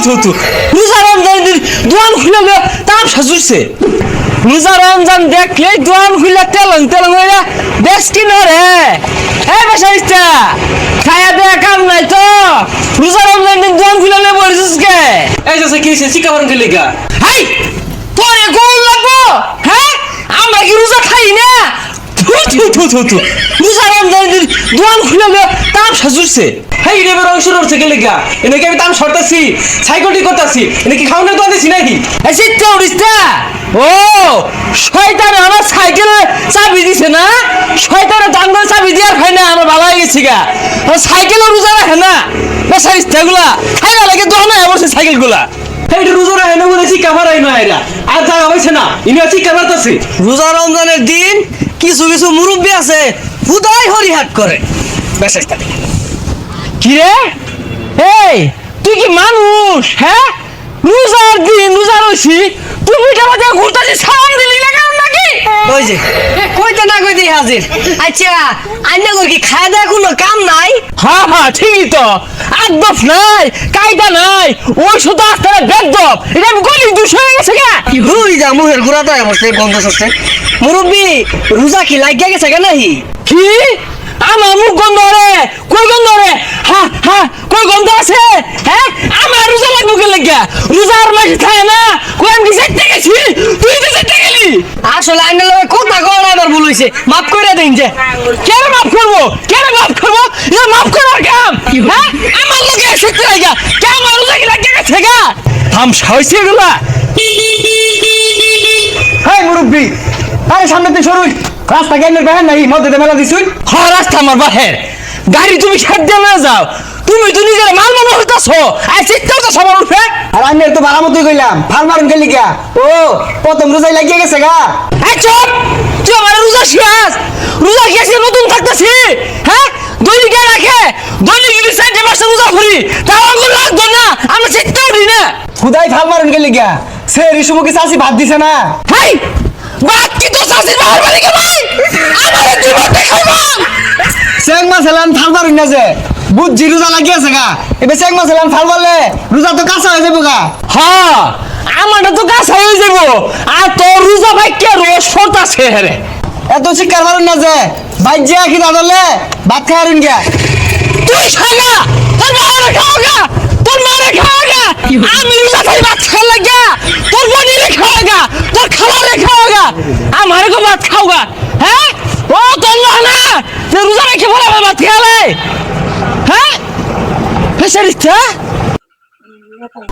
থু রোজা রমজান দিন দোকান খুলে তামসা জুড়ছে রোজা রমজান দেখলে দোকান খুলে তেলং হইয়া বেশ কি নরে এই বেসাইস্তা খায়া দেয়া কাম নাই তো রোজা রমজান দিন দোকান খুলে বলিস কে এই যে কি সে শিকাবরণ কে লিগা হাই তোরে গোল লাগবো হ্যাঁ আমরা কি রোজা খাই না থু রোজা রমজান দিন দোকান খুলে তামসা জুড়ছে হেই রে বের অংশ রছে কে লিগা এনে কি আমি তাম সরতাছি সাইকোটি করতাছি এনে কি খাওনা তো আনছি নাকি এই চিত্তা উড়িস্তা ও শয়তান আমার সাইকেলে চাবি দিছে না শয়তানের দাঙ্গল চাবি দিয়ার খাই না আমার ভালো হয়ে গেছি গা সাইকেলে রোজা রাখে না বেসারিস্তা গুলা খাইনা লাগে দোকানে বসে সাইকেল গুলা হেই রোজা রাখে না বলে শিকাবার আইনো আইরা আর জায়গা হইছে না ইনি শিকাবার তাছে রোজা রমজানের দিন কিছু কিছু মুরব্বী আছে হুদাই হরিহাট করে বেসারিস্তা কি রে এই তুই কি মানুষ হ্যাঁ রোজার দিন রোজা রইছি তুমি কেমন ঘুরতেছি সালাম দিলি না কেমন নাকি ওই যে কইতে না কইতে হাজির আচ্ছা আইনা কই কি খায় দেয় কোনো কাম নাই হ্যাঁ ঠিকই তো আদব নাই কায়দা নাই ওই শুধু আস্তে বেদব এটা আমি গলি দুষ হয়ে গেছে গা হুই যা মুহের গুড়াটা বসে গন্ধ সরছে মুরব্বী রোজা কি লাগিয়া গেছে কেন নাহি কি আমার মুখ গন্ধ রে কই গন্ধ রে কই গন্ধ আছে হ্যাঁ আমার রোজা লাগবো কে লাগিয়া রোজার মাসে খায় না কই আমি যেতে গেছি তুই তো যেতে গেলি আসলে আইনা লগে কথা কওয়া আমার ভুল হইছে মাফ করে দেন যে কেন মাফ করবো এটা মাফ করার কাম হ্যাঁ আমার লগে সেতে লাগা কে আমার রোজা কি লাগিয়া গেছে গা থাম সাইছে এগুলা হেই মুরব্বি আরে সামনে তে সরুই রাস্তা গেলে বেহেন নাই মধ্যে মেলা দিছুই হ্যাঁ রাস্তা আমার বাহের গাড়ি তুমি সাইড দিয়ে না যাও তুমি তো নিজের মাল মনে হইতাছো আর চিত্তাও তো সবার উঠে আর আমি তো বারামতি কইলাম ফাল মারুন কে লিগা ও প্রথম রোজাই লাগিয়ে গেছে গা এই চুপ তুই আমার রোজা শেষ রোজা গেছে নতুন থাকতেছি হ্যাঁ দৈনিক রাখে দৈনিক যদি সাইডে মাসে রোজা করি তাও আঙ্গুল লাগতো না আমরা চিত্তাও দিই না খুদাই ফাল মারুন কে লিগা সে রিসুমুকে চাষি ভাত দিছে না হাই বাদ কি তো চাষির বাহার বাড়ি কে ভাই আমার জীবন দেখাইবা চেং মাছ এলান ফাল মারুন না যে বুঝছি রোজা লাগিয়েছে গা এবার চেং মাছ এলান ফাল মারলে রোজা তো কাঁচা হয়ে যাবো গা হ্যাঁ আমারটা তো কাজ হয়ে যাব আর তোর রোজা ভাই কে রোজ ফোটাছে হেরে এত শিকার মারুন না যে বাইর যে কি দাদলে ভাত খাওয়ারুন গা তুই খাগা তোর মারে খাওয়াগা তোর মারে খাওয়াগা আমি রোজা খাই ভাত খাওয়া লাগা তোর বোনিরে খাওয়াগা তোর খালারে খাওয়াগা আমারে কো ভাত খাওগা হ্যাঁ ও তোর না যে রোজা রেখে বলে ভাত খাওয়ালে হ্যাঁ ফেসারিস্তা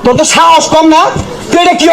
তোর তো সাহস কম না তুই এটা কি